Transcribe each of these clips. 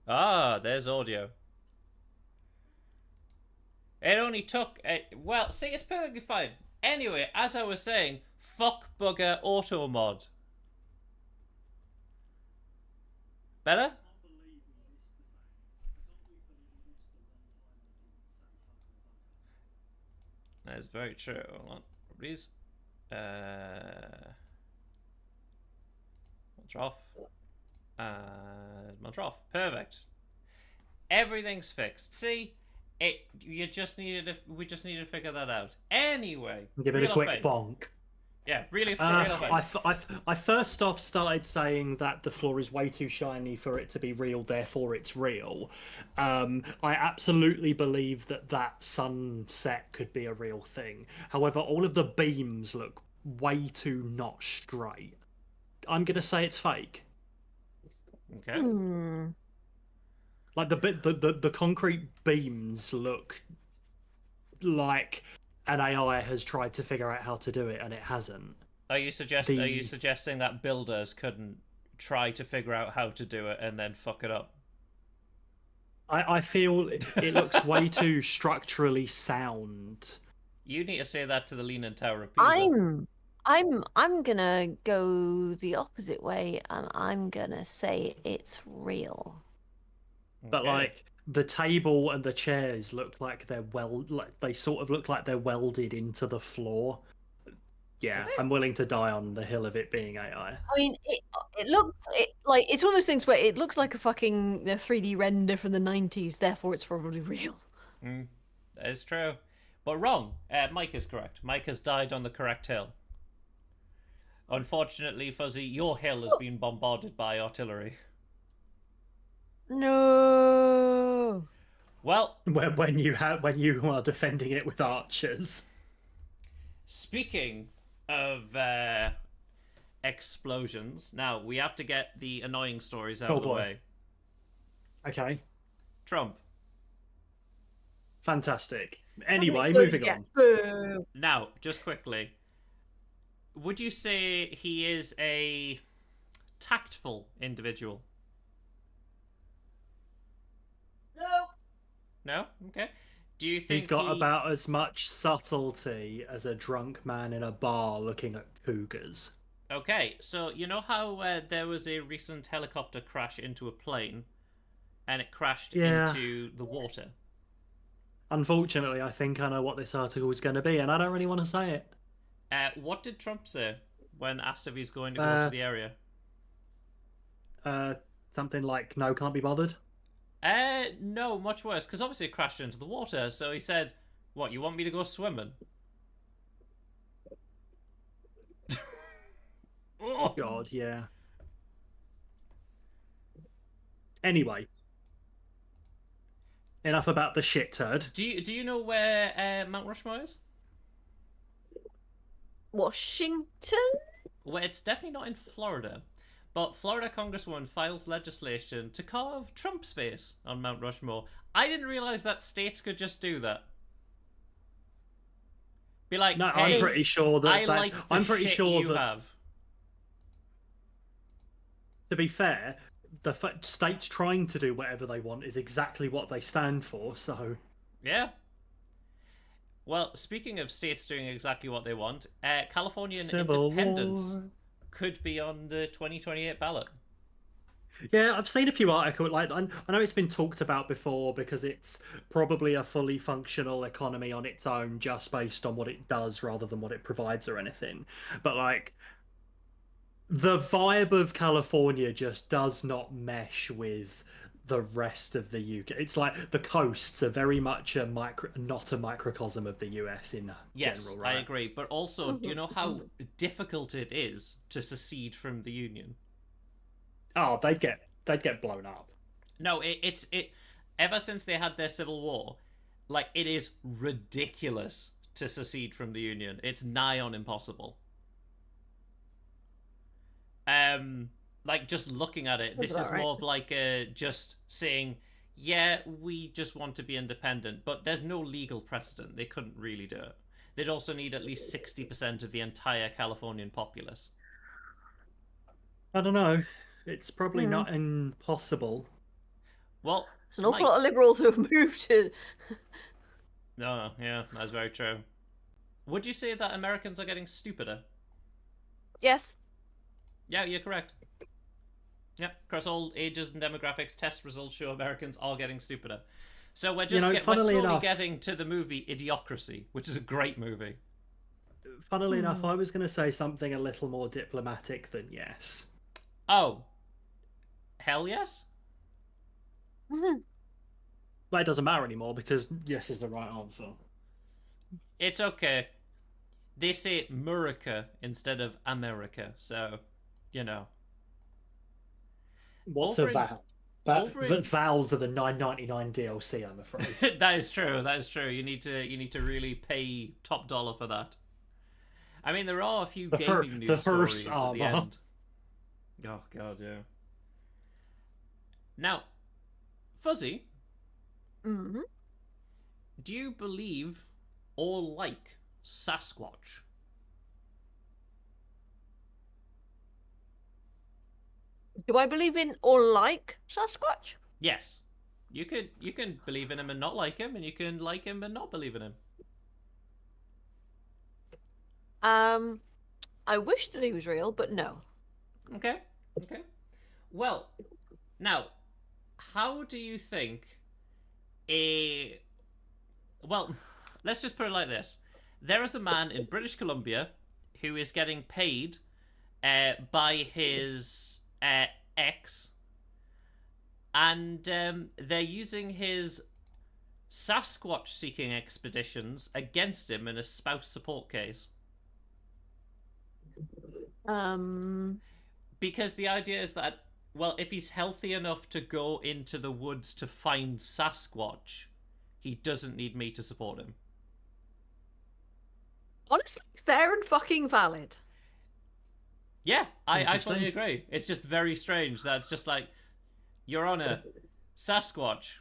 Ah, there's audio. It only took. Well, see, it's perfectly fine. Anyway, as I was saying, fuck bugger auto mod. Better? That's very true. Hold on, please. Montroff. Montroff. Perfect. Everything's fixed. See, it. You just needed. We just needed to figure that out. Anyway, Give it a real quick fake. bonk. Yeah, really, real fake. I first off started saying that the floor is way too shiny for it to be real, therefore it's real. I absolutely believe that that sunset could be a real thing. However, all of the beams look way too not straight. I'm gonna say it's fake. Okay. Hmm. Like the concrete beams look like an AI has tried to figure out how to do it and it hasn't. Are you The suggesting that builders couldn't try to figure out how to do it and then fuck it up? I feel it looks way too structurally sound. You need to say that to the Leaning Tower of Pisa. I'm gonna go the opposite way, and I'm gonna say it's real. But Okay. like the table and the chairs look like like they sort of look like they're welded into the floor. Do Yeah, they? I'm willing to die on the hill of it being AI. I mean, it looks like it's one of those things where it looks like a fucking 3D render from the 90s. Therefore, it's probably real. Mm, that is true. But wrong. Mike is correct. Mike has died on the correct hill. Unfortunately, Fuzzy, your hill has been bombarded by artillery. No. Well, When you are defending it with archers. speaking of explosions, now we have to get the annoying stories out Oh of the boy. way. Okay. Trump. Fantastic. Hasn't Anyway, exploded moving yet. on. Boo. Now, just quickly, would you say he is a tactful individual? No. No? Okay. Do you He's think got he. about as much subtlety as a drunk man in a bar looking at cougars. Okay, so you know how there was a recent helicopter crash into a plane and it crashed Yeah. into the water? Unfortunately, I think I know what this article is going to be, and I don't really want to say it. What did Trump say when asked if he's going to go to Uh, the area? uh, Something like "No, can't be bothered." No, much worse, because obviously it crashed into the water. So he said, "What, you want me to go swimming?" Oh. God, yeah. Anyway, enough about the shit turd. Do you know where Mount Rushmore is? Washington? Well, it's definitely not in Florida. But Florida Congresswoman files legislation to carve Trump's face on Mount Rushmore. I didn't realize that states could just do that. Be like, No, I'm hey, pretty sure I that like the I'm pretty shit sure you that. have. To be fair, states trying to do whatever they want is exactly what they stand for. So Yeah. Well, speaking of states doing exactly what they want, Californian civil independence war. could be on the 2028 ballot. Yeah, I've seen a few articles. Like I know it's been talked about before because it's probably a fully functional economy on its own, just based on what it does rather than what it provides or anything. But like the vibe of California just does not mesh with the rest of the UK. It's like the coasts are very much not a microcosm of the US in Yes, general, I right? agree. But also, do you know how difficult it is to secede from the Union? Oh, they'd get blown up. No, it. Ever since they had their civil war, like it is ridiculous to secede from the Union. It's nigh on impossible. Like just looking at it, That's this about is right. more of like just saying, yeah, we just want to be independent, but there's no legal precedent. They couldn't really do it. They'd also need at least 60% of the entire Californian populace. I don't know. It's probably Hmm. not impossible. Well, It's an awful Mike- lot of liberals who have moved to. No, yeah, that's very true. Would you say that Americans are getting stupider? Yes. Yeah, you're correct. Yeah, across all ages and demographics, test results show Americans are getting stupider. So we're just we're funnily slowly enough- getting to the movie Idiocracy, which is a great movie. Funnily enough, I was going to say something a little more diplomatic than yes. Oh, hell yes. But it doesn't matter anymore because yes is the right answer. It's okay. They say Murica instead of America, so you know. What's Over a in- vowel? But over in- vowels are the $9.99 DLC, I'm afraid. That is true. That is true. You need to really pay top dollar for that. I mean, there are a few The gaming news hearse stories at the armor. end. Oh god, yeah. Now, Fuzzy, Hmm. do you believe or like Sasquatch? Do I believe in or like Sasquatch? Yes. You can believe in him and not like him, and you can like him and not believe in him. I wish that he was real, but no. Okay. Okay. Well, now, how do you think a... Well, let's just put it like this. There is a man in British Columbia who is getting paid by his ex, and they're using his Sasquatch-seeking expeditions against him in a spouse support case. Because the idea is that, well, if he's healthy enough to go into the woods to find Sasquatch, he doesn't need me to support him. Honestly, fair and fucking valid. Yeah, I Interesting. fully agree. It's just very strange that it's just like, Your Honor, Sasquatch.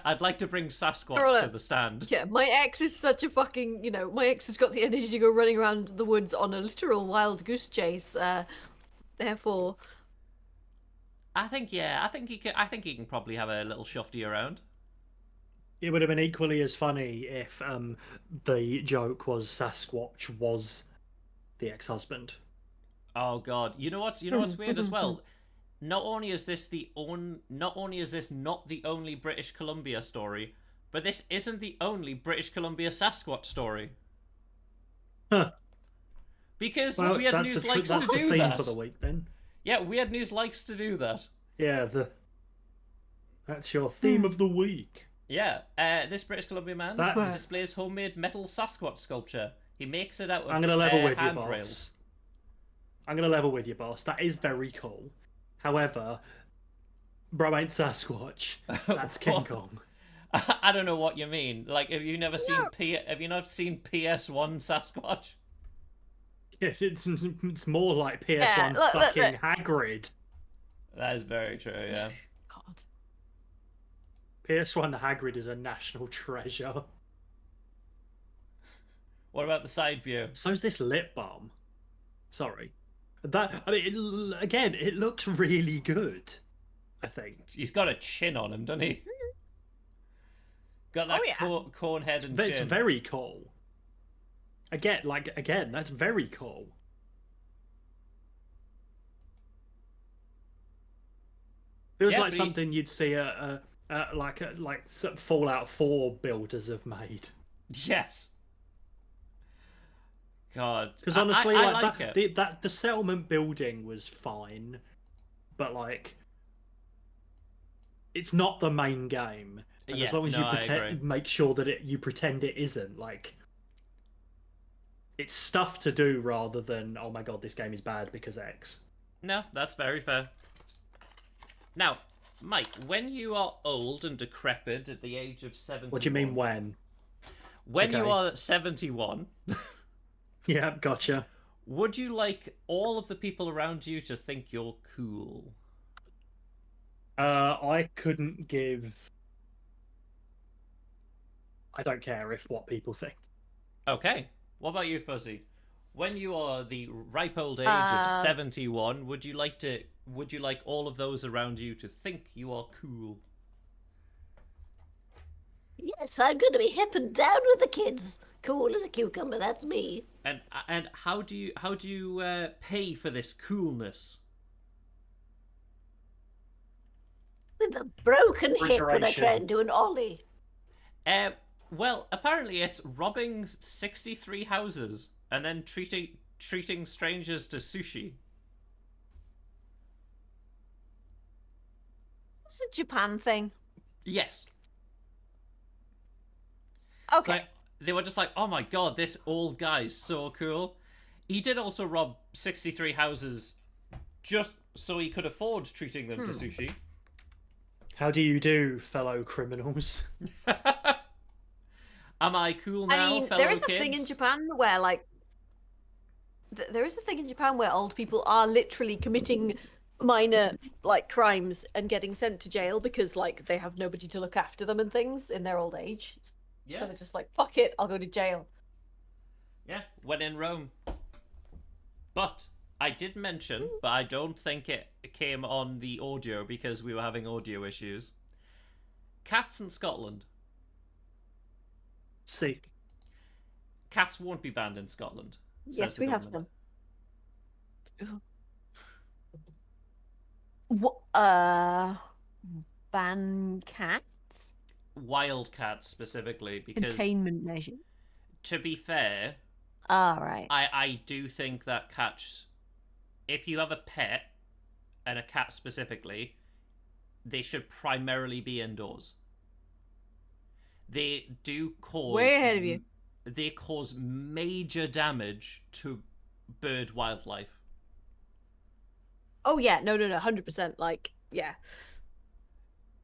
I'd like to bring Sasquatch Your Honor. to the stand. Yeah, my ex is such a fucking, my ex has got the energy to go running around the woods on a literal wild goose chase. Therefore, I think he can. I think he can probably have a little shufty around. It would have been equally as funny if the joke was Sasquatch was the ex-husband. Oh God! You know what's weird as well. Not only is this not the only British Columbia story, but this isn't the only British Columbia Sasquatch story. Huh. Because Well, Weird that's News the likes that's to the do theme that. for the week then. Yeah, Weird News likes to do that. Yeah, that's your theme of the week. Yeah, this British Columbia man That- displays homemade metal Sasquatch sculpture. He makes it out of I'm gonna level with you, handrails. boss. I'm gonna level with you, boss. That is very cool. However, bro ain't Sasquatch. That's King What? Kong. I don't know what you mean. Like, have you not seen PS1 Sasquatch? Yeah, it's more like PS1 Yeah, look, fucking look. Hagrid. That is very true. Yeah. God. PS1 Hagrid is a national treasure. What about the side view? So's this lip balm. Sorry. Again, it looks really good. I think. He's got a chin on him, doesn't he? Got that Oh, yeah. corn head and That's chin. very cool. Again, that's very cool. Feels Yeah, like but he- something you'd see Fallout 4 builders have made. Yes. God. Because honestly, I like like that, the settlement building was fine, but like, it's not the main game. And Yeah, as long as no, you I agree. make sure that you pretend it isn't, like, it's stuff to do rather than, oh my god, this game is bad because X. No, that's very fair. Now, Mike, when you are old and decrepit at the age of 71... What do you mean when? When you Okay. are 71, Yeah, gotcha. would you like all of the people around you to think you're cool? I couldn't give. I don't care if what people think. Okay. What about you, Fuzzy? When you are the ripe old age of Uh, 71, would you like to would you like all of those around you to think you are cool? Yes, I'm going to be hip and down with the kids. Cool as a cucumber, that's me. And how do you pay for this coolness? With a broken hip when I Refrigeration. try and do an ollie. Well, apparently it's robbing 63 houses and then treating strangers to sushi. It's a Japan thing. Yes. Okay. Like, they were just like, oh my god, this old guy's so cool. He did also rob 63 houses just so he could afford treating them to sushi. How do you do, fellow criminals? Am I cool now, I mean, fellow there is a kids? thing in Japan where, like, there is a thing in Japan where old people are literally committing minor, like, crimes and getting sent to jail because, like, they have nobody to look after them and things in their old age. So Yeah, they're just like, fuck it, I'll go to jail. yeah, when in Rome. But I did mention, but I don't think it came on the audio because we were having audio issues. Cats in Scotland. See, Cats won't be banned in Scotland. says Yes, the we have government. some. Ban cats? Wild cats specifically, because Containment measure. to be fair, All right. I do think that cats, if you have a pet and a cat specifically, they should primarily be indoors. They do cause Way ahead of you. They cause major damage to bird wildlife. Oh yeah, no, 100%. Like, yeah,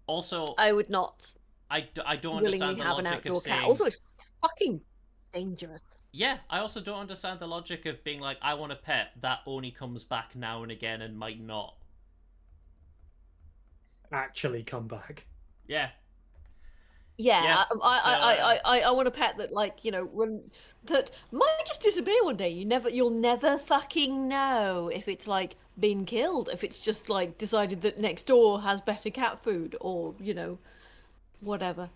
Also, I would not I don't willingly understand the have an logic outdoor of cat. saying. Also, it's fucking dangerous. Yeah, I also don't understand the logic of being like, I want a pet that only comes back now and again and might not. actually come back. Yeah. Yeah, Yeah, I want a pet that, like, you know, that might just disappear one day. You'll never fucking know if it's like been killed, if it's just like decided that next door has better cat food, or you know, whatever.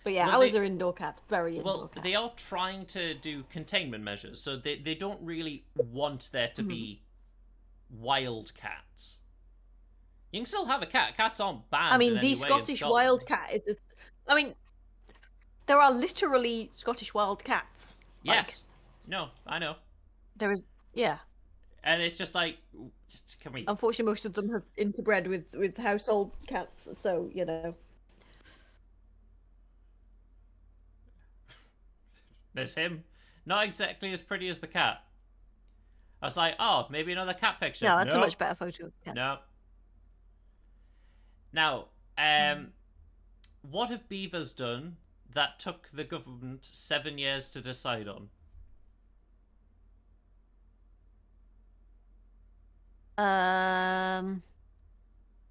But yeah, Well, ours they- are indoor cats, very indoor Well, cats. they are trying to do containment measures, so they don't really want there to be wild cats. You can still have a cat. Cats aren't banned. I mean, in any the way in Scottish Scotland. wildcat is. I mean, there are literally Scottish wild cats. Yes. No, I know. There is, yeah. And it's just like, can we? Unfortunately, most of them have interbred with household cats, so you know. There's him. Not exactly as pretty as the cat. I was like, oh, maybe another cat picture. No, that's a Nope. much better photo of the cat. No. Now, what have beavers done that took the government 7 years to decide on?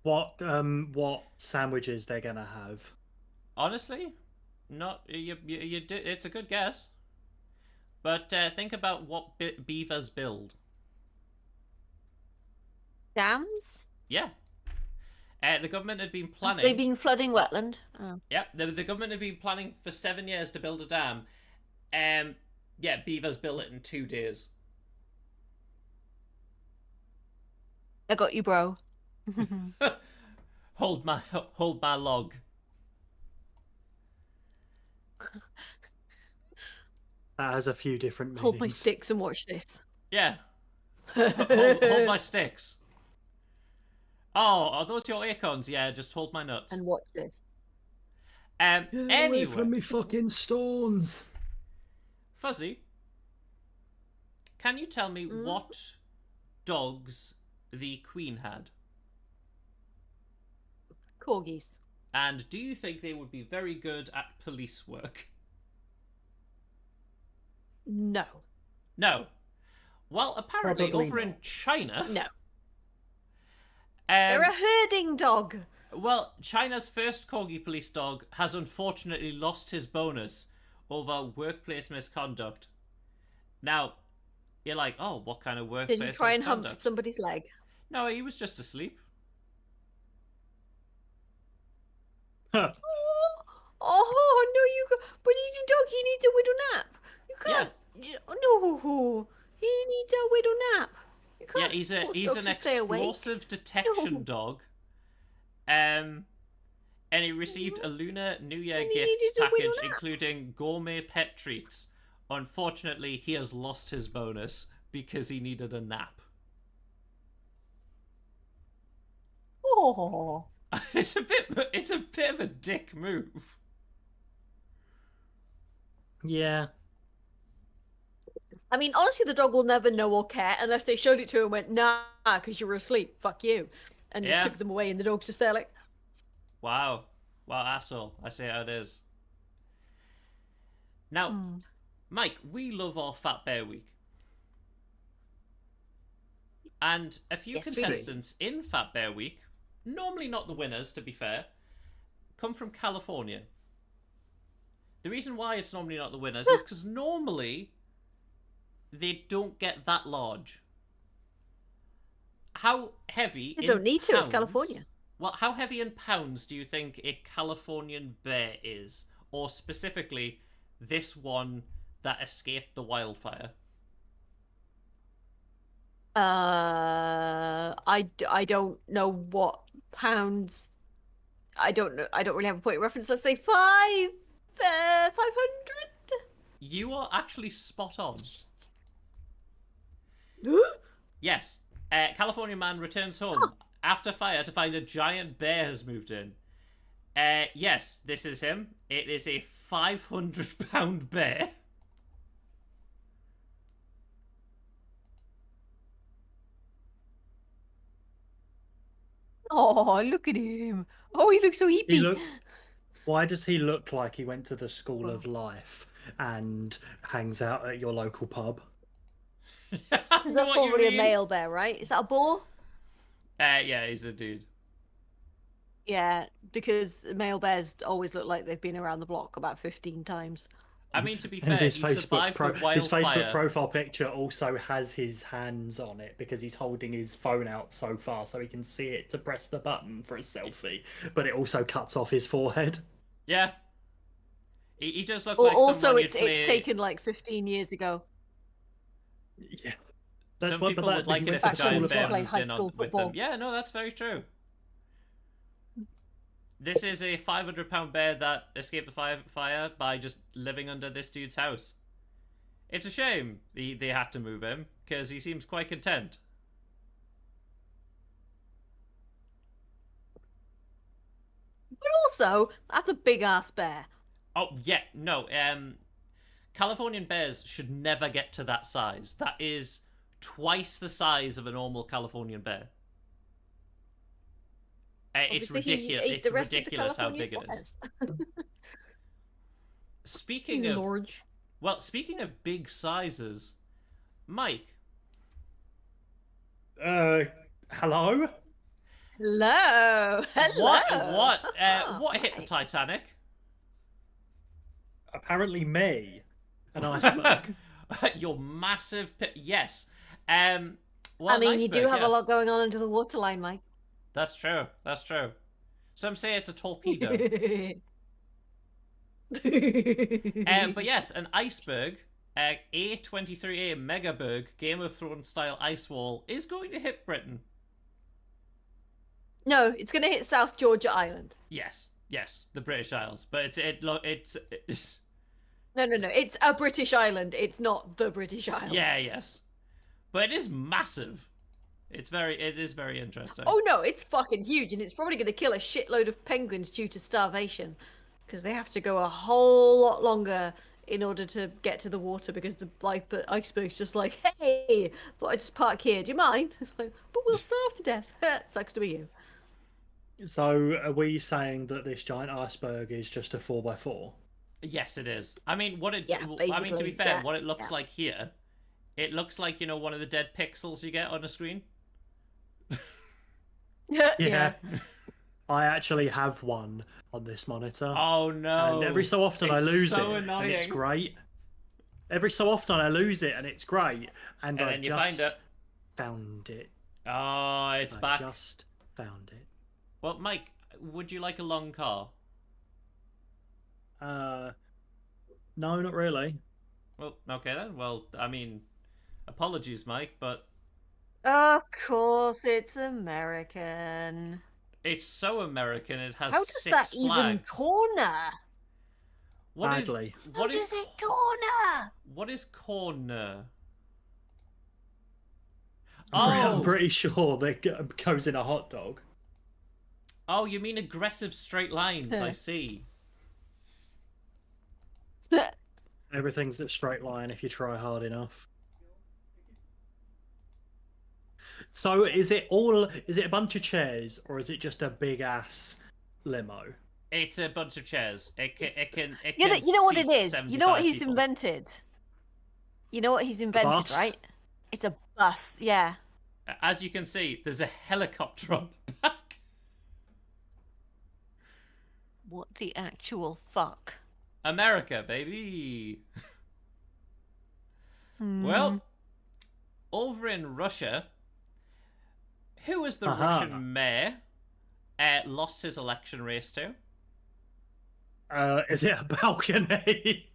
What sandwiches they're gonna have? Honestly, not you do. It's a good guess, but think about what beavers build. Dams? Yeah, the government had been planning. They've been flooding wetland. Oh. Yep, the government had been planning for 7 years to build a dam. Yeah, beavers built it in 2 days. I got you, bro. hold my log. That has a few different Hold my meanings. sticks and watch this. Yeah, hold my sticks. Oh, are those your acorns? Yeah, just hold my nuts. And watch this. Get away Anyway, from me fucking stones. Fuzzy, can you tell me what dogs the Queen had? Corgis. And do you think they would be very good at police work? No. No. Well, apparently Probably over in not. China, No. They're um, a herding dog. well, China's first corgi police dog has unfortunately lost his bonus over workplace misconduct. Now, you're like, oh, what kind of workplace Did you try and misconduct? hump somebody's leg? No, he was just asleep. Huh. Oh no, you. But he's a dog. He needs a widow nap. You Yeah. can't. No, he needs a widow nap. You Yeah, can't. force he's dogs an to stay awake. explosive detection No. dog. And he received a Lunar New Year And he gift needed a widow package, nap. including gourmet pet treats. Unfortunately, he has lost his bonus because he needed a nap. Oh. It's a bit of a dick move. Yeah. I mean, honestly, the dog will never know or care unless they showed it to him and went, nah, because you were asleep. Fuck you. And just Yeah. took them away, and the dog's just there like, Wow, asshole! I say how it is. Now, Mike, we love our Fat Bear Week, and a few Yes, we do. contestants in Fat Bear Week, normally not the winners, to be fair, come from California. The reason why it's normally not the winners is because normally they don't get that large. How heavy? they in don't need to, it's pounds- California. Well, how heavy in pounds do you think a Californian bear is? Or specifically, this one that escaped the wildfire? I don't know what pounds. I don't know. I don't really have a point of reference. Let's say 500. You are actually spot on. Yes. California man returns home after fire to find a giant bear has moved in. Yes, this is him. It is a 500-pound bear. Oh, look at him. Oh, he looks so He hippie. look. Why does he look like he went to the School of Life and hangs out at your local pub? Because that's probably a male bear, right? Is that a boar? Yeah, he's a dude. Yeah, because male bears always look like they've been around the block about 15 times. I mean, to be And fair, his he Facebook survived the wildfire. his Facebook profile picture also has his hands on it because he's holding his phone out so far so he can see it to press the button for a selfie. But it also cuts off his forehead. Yeah. He does look Or like also, someone it's you'd play... it's taken like 15 years ago. Yeah. That's Some why, people but would that, like he it went if to a the School giant of bear Life. playing moved high in school with them. football. Yeah, no, that's very true. This is a 500-pound bear that escaped the fire by just living under this dude's house. It's a shame they had to move him, because he seems quite content. But also, that's a big ass bear. Oh, yeah, no, Californian bears should never get to that size. That is twice the size of a normal Californian bear. It's Obviously, he ridiculous. ate the It's rest of the ridiculous how big California it is. bears. Speaking He's of large. Well, speaking of big sizes, Mike. Hello? Hello. Hello. What hit the Titanic? Apparently me. An iceberg. Your massive yes. Well, I mean, an you do iceberg, have a yes. lot going on under the waterline, Mike. That's true. That's true. Some say it's a torpedo. But yes, an iceberg, A23A Megaberg Game of Thrones style ice wall is going to hit Britain. No, it's going to hit South Georgia Island. Yes, the British Isles, but it's No, it's a British island. It's not the British Isles. yes, but it is massive. It is very interesting. Oh no, it's fucking huge, and it's probably going to kill a shitload of penguins due to starvation, because they have to go a whole lot longer in order to get to the water because the iceberg's just like, hey, thought I'd just park here. Do you mind? Like, but we'll starve to death. Sucks to be you. So are we saying that this giant iceberg is just a 4x4? Yes, it is. I mean, I mean, to be basically, fair, yeah, what it looks yeah. like here, it looks like, one of the dead pixels you get on a screen. Yeah. I actually have one on this monitor. Oh no! And every so often I It's lose so it, and it's annoying. great. Every so often I lose it, and it's great. And I then you just find it. found it Oh, it's I back. just found it. Well, Mike, would you like a long car? No, not really. Well, okay then. Well, I mean, apologies, Mike, but Of course, it's American. it's so American. It has How does that 6 even flags. corner? What is Badly. How what is does it corner? what is corner? I'm Oh, pretty sure that goes in a hot dog. oh, you mean aggressive straight lines? I see. Everything's a straight line if you try hard enough. So is it a bunch of chairs or is it just a big ass limo? It's a bunch of chairs. It can You know what it seat is? You know what 75 he's people. invented? You know what he's invented, bus? right? It's a bus, yeah. As you can see, there's a helicopter on the back. What the actual fuck? America, baby. Hmm. Well, over in Russia, who is the Aha. Russian mayor lost his election race to? Is it a balcony?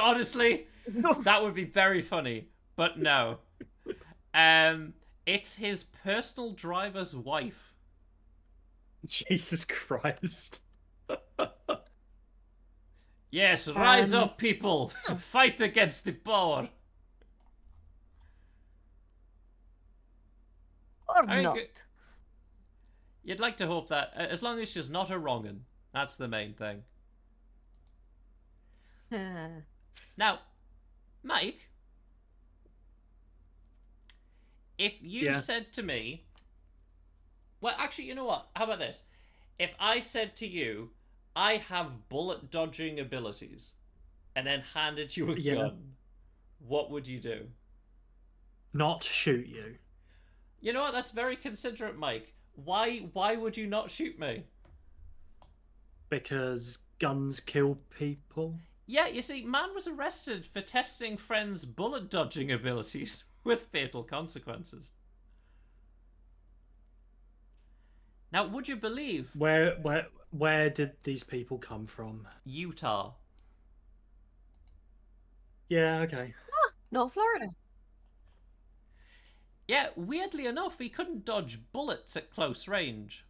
Honestly, that would be very funny, but no. It's his personal driver's wife. Jesus Christ. Yes, rise Um, up, people! Fight against the power! Or I not. think you'd like to hope that, as long as she's not a wrong'un, that's the main thing. Now, Mike, if you Yeah. said to me, well, actually, you know what? How about this? If I said to you, I have bullet dodging abilities, and then handed you a Yeah. gun, what would you do? Not shoot you. You know what? That's very considerate, Mike. Why would you not shoot me? Because guns kill people. Yeah, you see, man was arrested for testing friends' bullet dodging abilities with fatal consequences. Now, would you believe Where did these people come from? Utah? Yeah, okay. Not Florida. Yeah, weirdly enough, he couldn't dodge bullets at close range.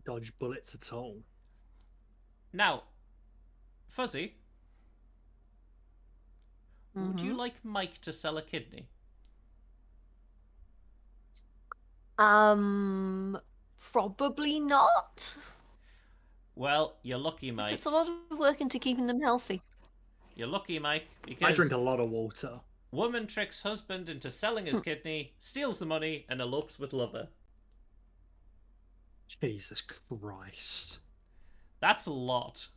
Dodge bullets at all. Now, Fuzzy, would you like Mike to sell a kidney? Probably not. Well, you're lucky, Mike. It's a lot of work into keeping them healthy. You're lucky, Mike, I because drink a lot of water. woman tricks husband into selling his kidney, steals the money, and elopes with lover. Jesus Christ. That's a lot.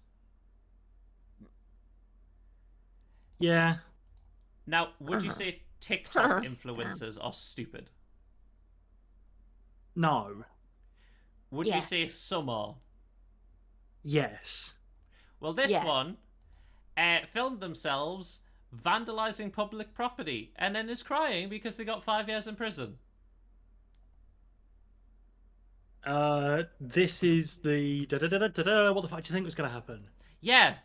Yeah. Now, would you say TikTok influencers are stupid? No. Would Yeah. you say some are? Yes. Well, this Yes. one filmed themselves vandalizing public property and then is crying because they got 5 years in prison. This is the da-da-da-da-da-da. What the fuck do you think was going to happen? Yeah.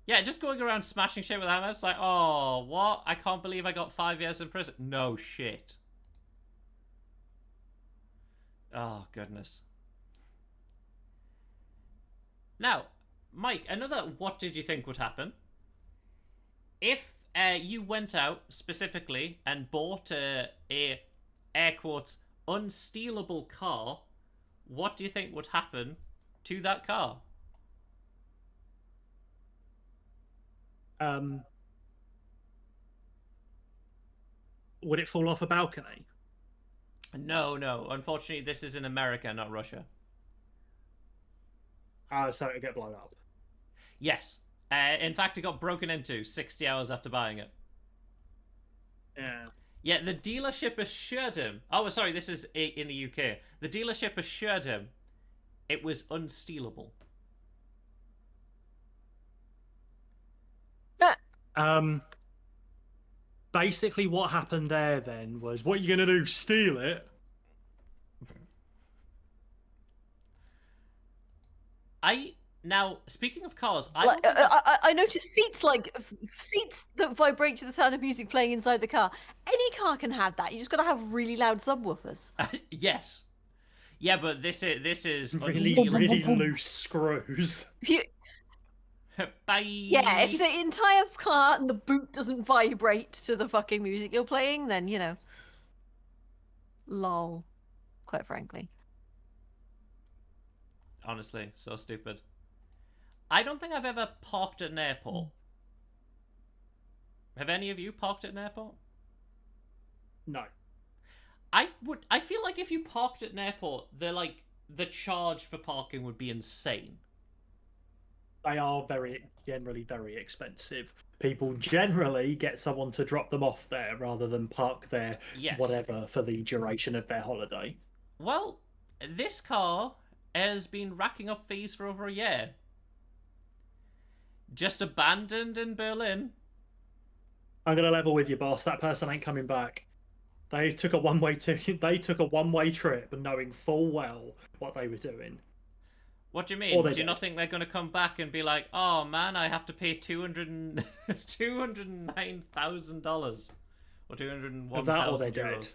Yeah, just going around smashing shit with hammers. It's like, oh, what? I can't believe I got 5 years in prison. No shit. Oh, goodness. Now, Mike, another what did you think would happen? If you went out specifically and bought a air quotes, unstealable car, what do you think would happen to that car? Would it fall off a balcony? No. Unfortunately, this is in America, not Russia. Oh, so it'd get blown up. Yes. In fact, it got broken into 60 hours after buying it. Yeah. Yeah, the dealership assured him... Oh, sorry, this is in the UK. The dealership assured him it was unstealable. basically what happened there then was, what are you gonna do? Steal it? Now, speaking of cars, I Like, don't think I noticed seats that vibrate to the sound of music playing inside the car. Any car can have that. You just got to have really loud subwoofers. yes. Yeah, but this is Really, unstealable. really loose screws. If you, Bye. yeah, if the entire car and the boot doesn't vibrate to the fucking music you're playing, then you know. Lol. Quite frankly. Honestly, so stupid. I don't think I've ever parked at an airport. Have any of you parked at an airport? No. I feel like if you parked at an airport, the charge for parking would be insane. They are generally very expensive. People generally get someone to drop them off there rather than park there, Yes. whatever, for the duration of their holiday. Well, this car has been racking up fees for over a year. Just abandoned in Berlin. I'm gonna level with you, boss. That person ain't coming back. They took a one-way trip, knowing full well what they were doing. What do you mean? Or Do they you not did. think they're going to come back and be like, "Oh man, I have to pay $209,000 or $201,000 That or they euros"? did.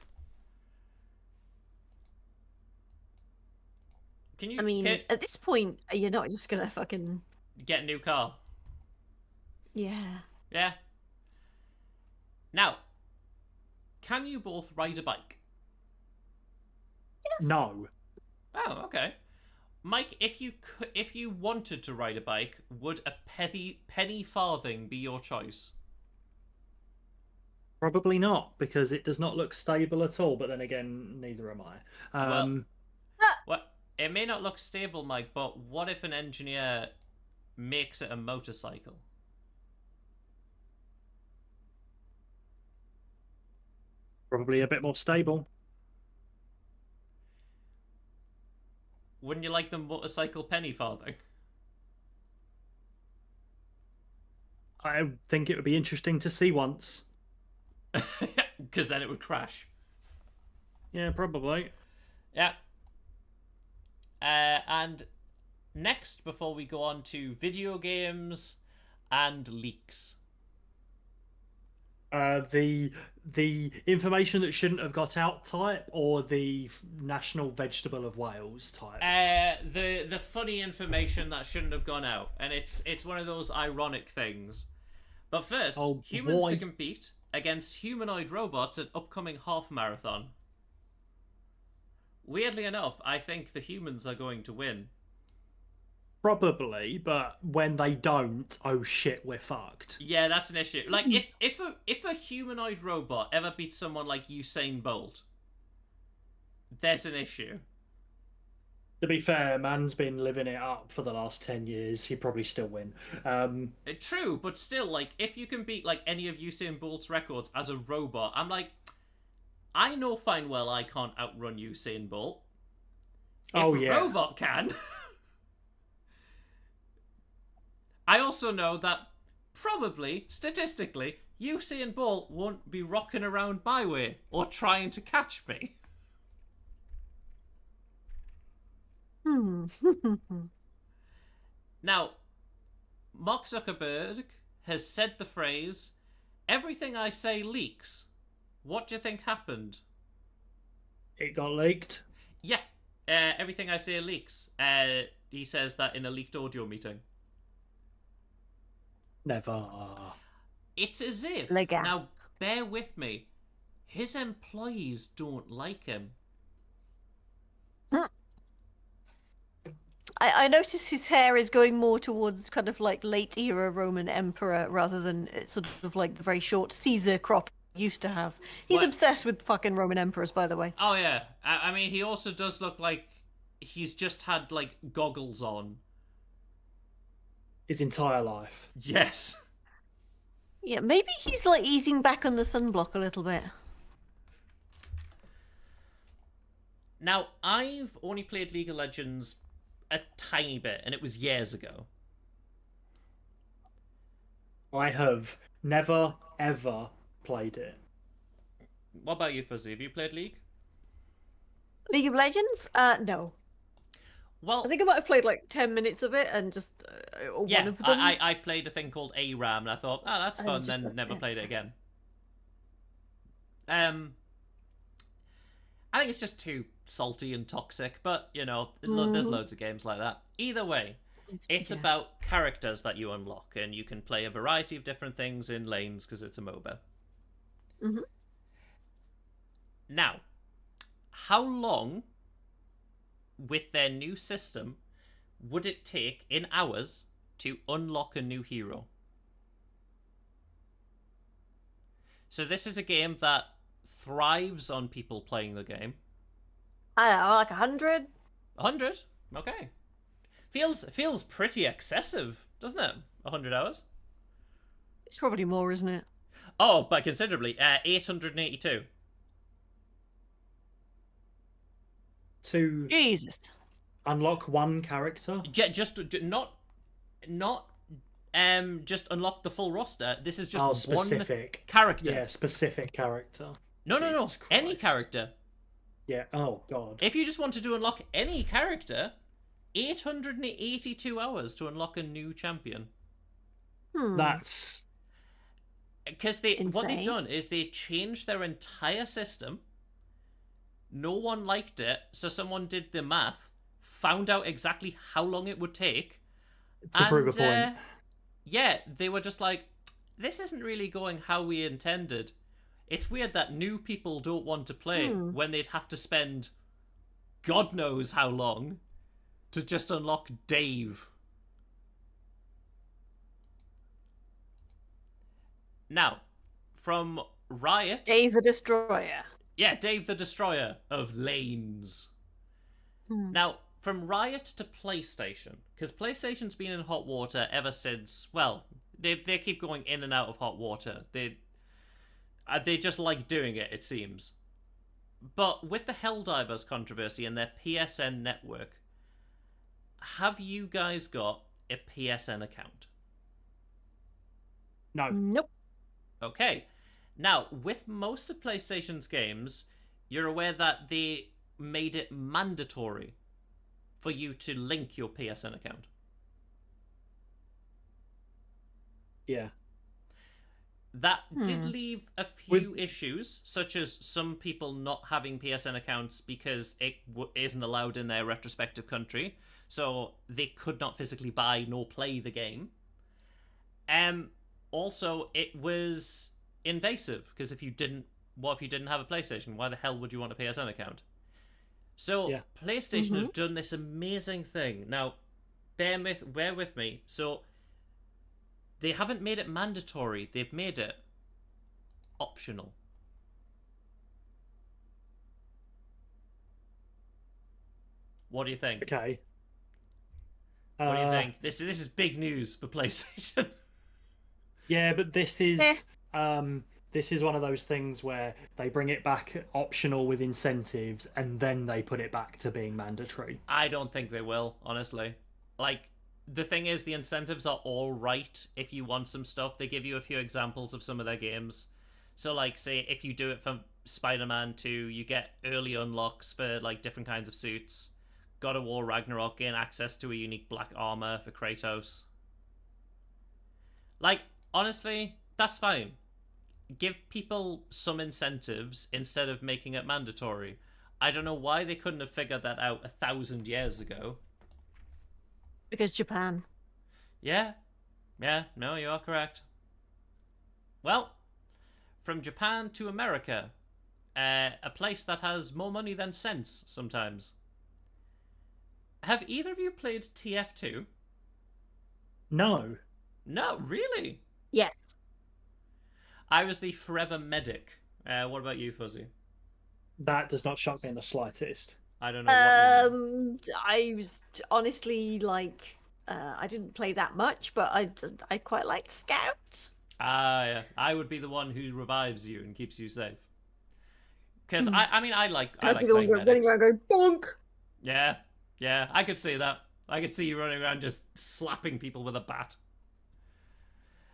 Can you I mean, at this point, you're not just gonna fucking get a new car? yeah. Yeah. Now, can you both ride a bike? No. Oh, okay. Mike, if you wanted to ride a bike, would a penny farthing be your choice? Probably not, because it does not look stable at all. But then again, neither am I. Well, it may not look stable, Mike, but what if an engineer makes it a motorcycle? Probably a bit more stable. Wouldn't you like the motorcycle penny farthing? I think it would be interesting to see once. Because then it would crash. Yeah, probably. Yeah. And next, before we go on to video games and leaks. The information that shouldn't have got out type, or the National Vegetable of Wales type. The funny information that shouldn't have gone out, and it's one of those ironic things. But first, Oh, humans boy. to compete against humanoid robots at upcoming half marathon. Weirdly enough, I think the humans are going to win. Probably, but when they don't, oh shit, we're fucked. Yeah, that's an issue. Like if a humanoid robot ever beats someone like Usain Bolt, there's an issue. To be fair, man's been living it up for the last 10 years. He'd probably still win. True, but still, like, if you can beat like any of Usain Bolt's records as a robot, I'm like, I know fine well I can't outrun Usain Bolt. If Oh, a yeah. robot can. I also know that probably, statistically, Usain Bolt won't be rocking around my way or trying to catch me. Now, Mark Zuckerberg has said the phrase, "Everything I say leaks." What do you think happened? It got leaked. Yeah, everything I say leaks. He says that in a leaked audio meeting. Never. It's as if, Legal. now bear with me, his employees don't like him. I noticed his hair is going more towards kind of like late era Roman emperor rather than sort of like the very short Caesar crop he used to have. He's What? obsessed with fucking Roman emperors, by the way. Oh yeah, I mean, he also does look like he's just had, like, goggles on. His entire life. Yes. Yeah, maybe he's like easing back on the sunblock a little bit. Now, I've only played League of Legends a tiny bit, and it was years ago. I have never, ever played it. What about you, Fuzzy? Have you played League? League of Legends? No. Well, I think I might have played like 10 minutes of it and just or yeah, one of them. I played a thing called ARAM, and I thought, oh, that's And fun, just then never yeah. played it again. I think it's just too salty and toxic, but, you know, there's loads of games like that. Either way, it's Yeah. about characters that you unlock, and you can play a variety of different things in lanes because it's a MOBA. Mhm. Now, how long, with their new system, would it take in hours to unlock a new hero? So this is a game that thrives on people playing the game. I don't know, like 100? 100? Okay. Feels pretty excessive, doesn't it? 100 hours? It's probably more, isn't it? Oh, by considerably. 882. To Jesus. unlock one character. Just not just unlock the full roster. This is just Oh, one specific. character. Yeah, specific character. No. Jesus Any Christ. character. Yeah. Oh God. If you just wanted to unlock any character, 882 hours to unlock a new champion. That's Because what they've Insane. done is they changed their entire system. No one liked it, so someone did the math, found out exactly how long it would take, to prove a point. yeah, they were just like, this isn't really going how we intended. It's weird that new people don't want to play when they'd have to spend God knows how long to just unlock Dave. Now, from Riot... Dave the Destroyer. Yeah, Dave the Destroyer of lanes. Now, from Riot to PlayStation, because PlayStation's been in hot water ever since, well, they keep going in and out of hot water. They just like doing it, it seems. But with the Helldivers controversy and their PSN network, have you guys got a PSN account? No. Nope. Okay. Now, with most of PlayStation's games, you're aware that they made it mandatory for you to link your PSN account. Yeah. That did leave a few issues, such as some people not having PSN accounts because it isn't allowed in their respective country, so they could not physically buy nor play the game. Also, it was invasive because if you didn't have a PlayStation? Why the hell would you want a PSN account? So Yeah. PlayStation have done this amazing thing. Now, bear with me. So they haven't made it mandatory. They've made it optional. What do you think? Okay. What do you think? This is big news for PlayStation. Yeah, but this is one of those things where they bring it back optional with incentives and then they put it back to being mandatory. I don't think they will, honestly. Like, the thing is, the incentives are all right if you want some stuff. They give you a few examples of some of their games. So, like, say, if you do it for Spider-Man 2, you get early unlocks for, like, different kinds of suits. God of War Ragnarok, gain access to a unique black armor for Kratos. Like, honestly, that's fine. Give people some incentives instead of making it mandatory. I don't know why they couldn't have figured that out 1,000 years ago. Because Japan. Yeah, no, you are correct. Well, from Japan to America, a place that has more money than sense sometimes. Have either of you played TF2? No. No, really? Yes. I was the forever medic. What about you, Fuzzy? That does not shock me in the slightest. I don't know what you mean. I was honestly like, I didn't play that much, but I quite liked Scout. Yeah. I would be the one who revives you and keeps you safe. Because I like I'd be playing the one running medics. around going bonk. Yeah, I could see that. I could see you running around just slapping people with a bat.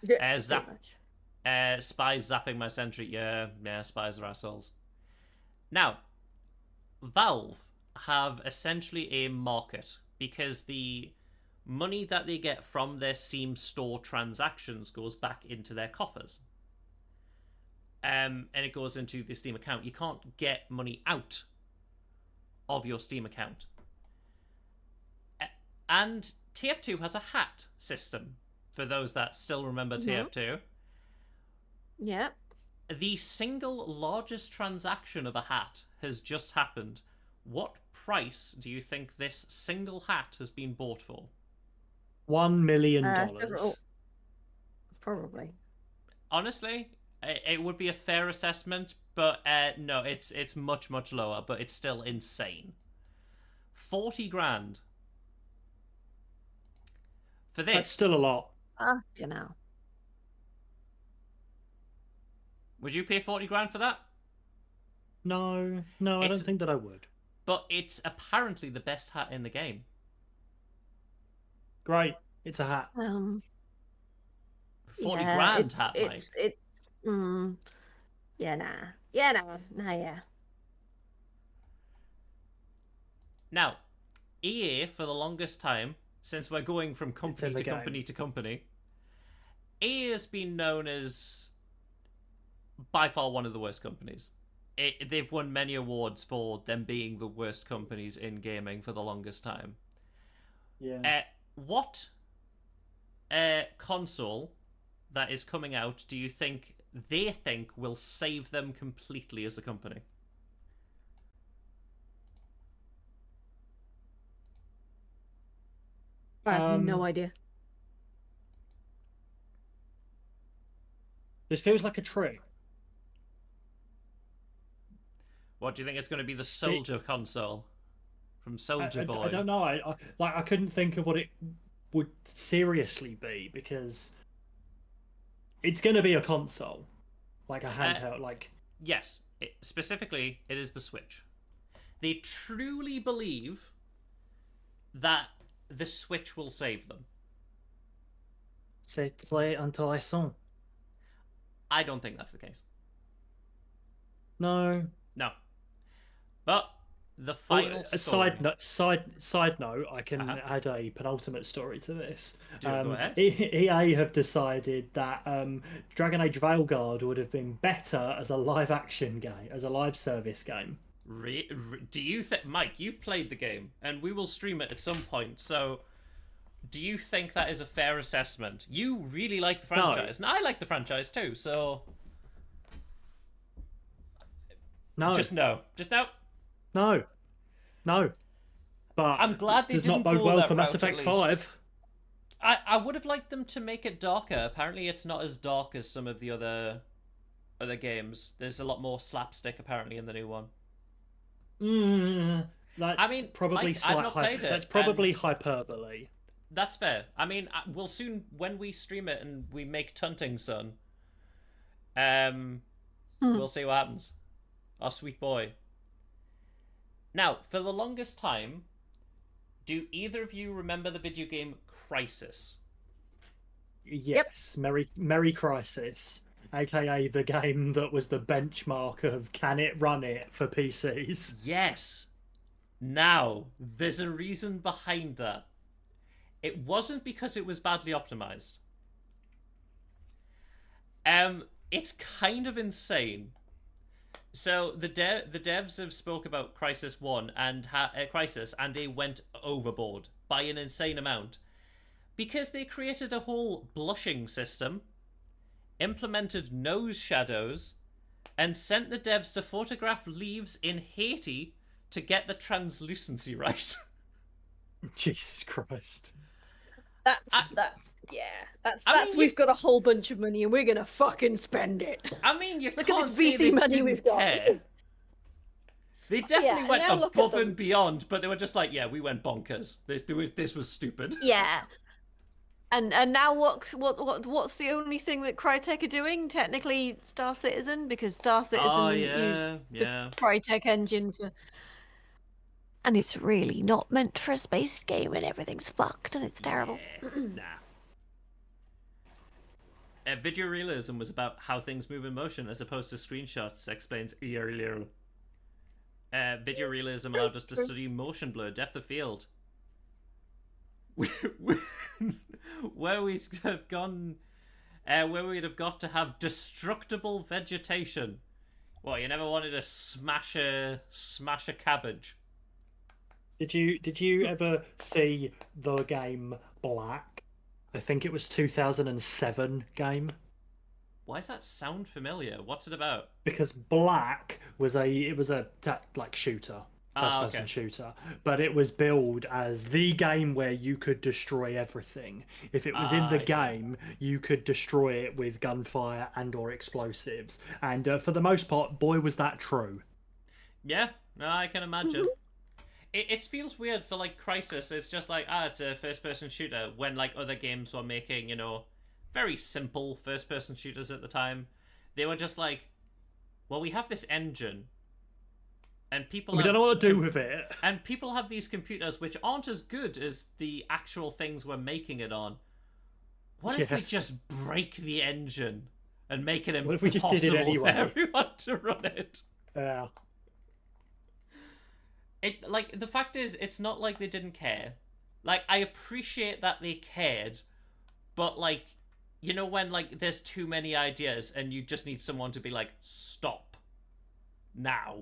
Yeah, Zap- pretty much. Spies zapping my sentry. Yeah, spies are assholes. Now, Valve have essentially a market because the money that they get from their Steam store transactions goes back into their coffers. And it goes into the Steam account. You can't get money out of your Steam account. And TF2 has a hat system, for those that still remember TF2. Yeah. The single largest transaction of a hat has just happened. What price do you think this single hat has been bought for? $1 million. Probably. Honestly, it would be a fair assessment, but no, it's much, much lower, but it's still insane. 40 grand. For this. That's still a lot. You know. Would you pay 40 grand for that? No, I don't think that I would. But it's apparently the best hat in the game. Great, it's a hat. 40 yeah, grand hat, Mike. Yeah, nah. Yeah. Now, EA, for the longest time, since we're going from company to company to company, EA has been known as by far one of the worst companies. They've won many awards for them being the worst companies in gaming for the longest time. Yeah. What console that is coming out do you think they think will save them completely as a company? I have no idea. This feels like a trick. What do you think it's going to be? The Soldier console from Soldier Boy? I don't know. I couldn't think of what it would seriously be, because it's going to be a console, like a handheld. Yes, specifically, it is the Switch. They truly believe that the Switch will save them. C'est très intéressant. I don't think that's the case. No. But the final story... Side note, I can add a penultimate story to this. Go ahead. EA have decided that Dragon Age Veilguard would have been better as a live action game, as a live service game. Do you think, Mike, you've played the game, and we will stream it at some point, so do you think that is a fair assessment? You really like the franchise, and I like the franchise too, so... No. Just no. No. But I'm glad they does didn't not bode go well that for Mass route, Effect at least. 5. I would have liked them to make it darker. Apparently it's not as dark as some of the other games. There's a lot more slapstick apparently in the new one. That's probably Mike, I've not played it, that's probably hyperbole. That's fair. I mean, we'll soon, when we stream it and we make Tunting Son, we'll see what happens. Our sweet boy. Now, for the longest time, do either of you remember the video game Crysis? Yes, Merry Crisis, aka the game that was the benchmark of can it run it for PCs. Yes. Now, there's a reason behind that. It wasn't because it was badly optimized. It's kind of insane. So the devs have spoke about Crysis 1 and Crysis, and they went overboard by an insane amount because they created a whole blushing system, implemented nose shadows, and sent the devs to photograph leaves in Haiti to get the translucency right. Jesus Christ. We've got a whole bunch of money and we're gonna fucking spend it. I mean, you Look can't at this say VC they money didn't we've got. care. They definitely went now look at above them. and beyond, but they were just like, yeah, we went bonkers. This was stupid. Yeah. And now what's the only thing that Crytek are doing? Technically, Star Citizen, because Star Citizen used the Crytek engine for. And it's really not meant for a space game, and everything's fucked, and it's terrible. Nah. Video realism was about how things move in motion as opposed to screenshots, explains Earlier. Video realism allowed us to study motion blur, depth of field. Where we'd have gone, where we'd have got to have destructible vegetation. What, you never wanted to smash a cabbage? Did you ever see the game Black? I think it was 2007 game. Why does that sound familiar? What's it about? Because Black was a like shooter, first person Okay. shooter, but it was billed as the game where you could destroy everything. If it was in I the see. game, you could destroy it with gunfire and or explosives. And for the most part, boy, was that true. Yeah, no, I can imagine. It feels weird for like Crysis. It's just like, it's a first-person shooter when like other games were making, very simple first-person shooters at the time. They were just like, well, we have this engine, and people We don't know what to do with it. and people have these computers which aren't as good as the actual things we're making it on. What if Yeah. we just break the engine and make it impossible What if we just did it for anyway? everyone to run it? Yeah. It like the fact is, it's not like they didn't care. Like, I appreciate that they cared, but like, when like there's too many ideas and you just need someone to be like, stop now.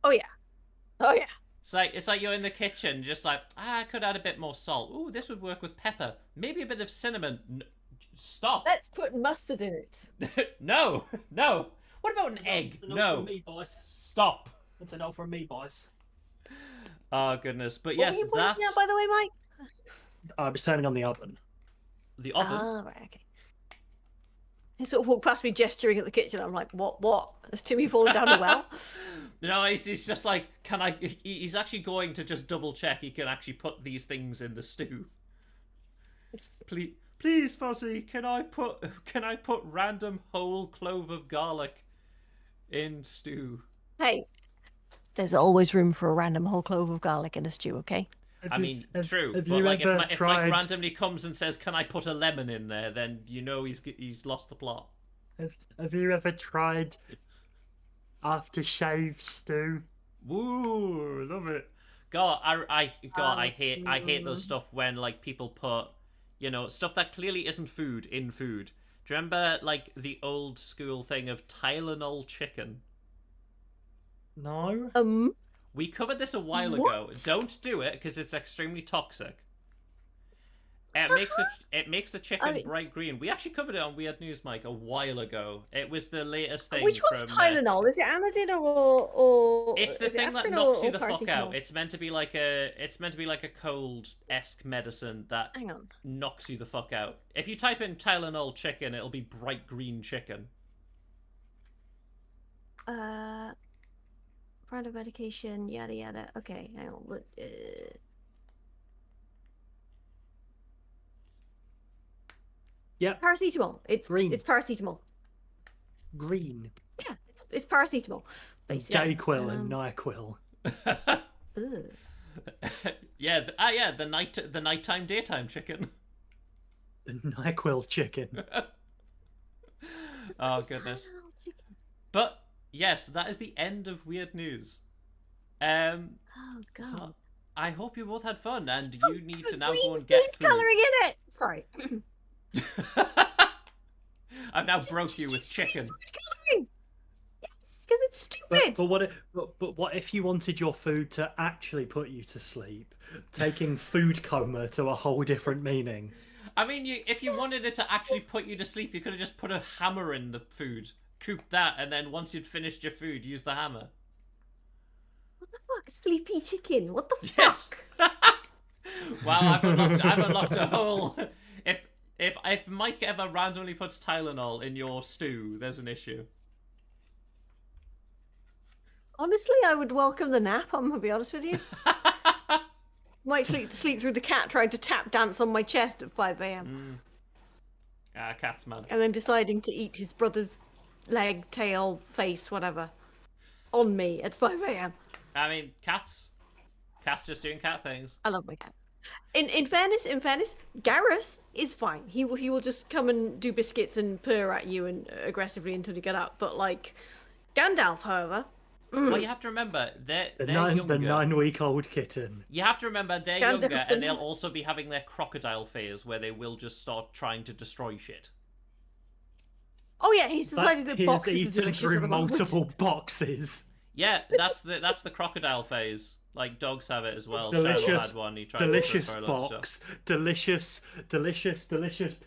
Oh yeah. It's like you're in the kitchen, just like, I could add a bit more salt. Ooh, this would work with pepper. Maybe a bit of cinnamon. Stop. Let's put mustard in it. No. What about an egg? No. me, boys. Stop. That's an from me, boys. Oh goodness. But What yes, were you pointing that out, by the way, Mike? I was turning on the oven. the oven. Ah, right, okay. He sort of walked past me gesturing at the kitchen. I'm like, what? Is Timmy falling down the well? No, he's just like, he's actually going to just double check he can actually put these things in the stew. Please, Fuzzy, can I put random whole clove of garlic in stew? Hey, there's always room for a random whole clove of garlic in a stew, okay? I mean, true, Have but you like ever if tried? Mike randomly comes and says, "Can I put a lemon in there?" then he's lost the plot. Have you ever tried aftershave stew? Woo, love it. God, I hate those stuff when like people put, stuff that clearly isn't food in food. Do you remember like the old school thing of Tylenol chicken? No. We covered this a while What? ago. Don't do it because it's extremely toxic. It makes the chicken mean- bright green. We actually covered it on Weird News, Mike, a while ago. It was the latest thing. Which one's from, Tylenol? Is it Anadin or It's the is it thing that aspirin knocks or you the fuck paracetamol? out. It's meant to be like a cold-esque medicine that Hang on. knocks you the fuck out. If you type in Tylenol chicken, it'll be bright green chicken. Brand of medication, yada yada. Okay, hang on. What? Yep. Paracetamol. It's Green. It's paracetamol. Green. Yeah, it's paracetamol. Basically. Dayquil and Nyquil. Ugh. Yeah, the nighttime daytime chicken. The Nyquil chicken. Oh goodness. Tylenol chicken. But yes, that is the end of Weird News. Oh god. So I hope you both had fun, and Oh, you need to now green go and get food. coloring in it. Sorry. I've now broke you with chicken. Coloring. Yes, because it's stupid. But what if you wanted your food to actually put you to sleep, taking food coma to a whole different meaning? I mean, if you wanted it to actually put you to sleep, you could have just put a hammer in the food, cooked that, and then once you'd finished your food, use the hammer. What the fuck? Sleepy chicken. What the Yes. fuck? Wow, I've unlocked a whole. If Mike ever randomly puts Tylenol in your stew, there's an issue. Honestly, I would welcome the nap. I'm gonna be honest with you. Might sleep through the cat trying to tap dance on my chest at 5 a.m. Cat's man. and then deciding to eat his brother's leg, tail, face, whatever, on me at 5 a.m. I mean, cats just doing cat things. I love my cat. In fairness, Garrus is fine. He will just come and do biscuits and purr at you and aggressively until you get up. But like Gandalf, however, Well, you have to remember they're The younger. 9-week-old kitten. You have to remember they're Gandalf younger, and didn't- they'll also be having their crocodile phase where they will just start trying to destroy shit. oh yeah, he's decided that He has boxes are eaten delicious at through the moment. multiple boxes. Yeah, that's the crocodile phase. Like dogs have it as well. Shiloh Delicious, had one. He tried to delicious destroy lots of box, stuff. delicious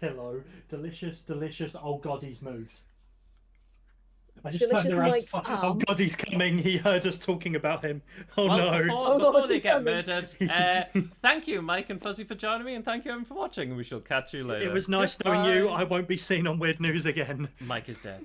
pillow, delicious. Oh God, he's moved. I just Delicious turned around. Mike's Oh arm. God, he's coming. He heard us talking about him. Oh Well, no. before God, they he's get coming. murdered, thank you, Mike and Fuzzy, for joining me, and thank you everyone for watching. We shall catch you later. It was nice knowing you. Goodbye. I won't be seen on Weird News again. Mike is dead.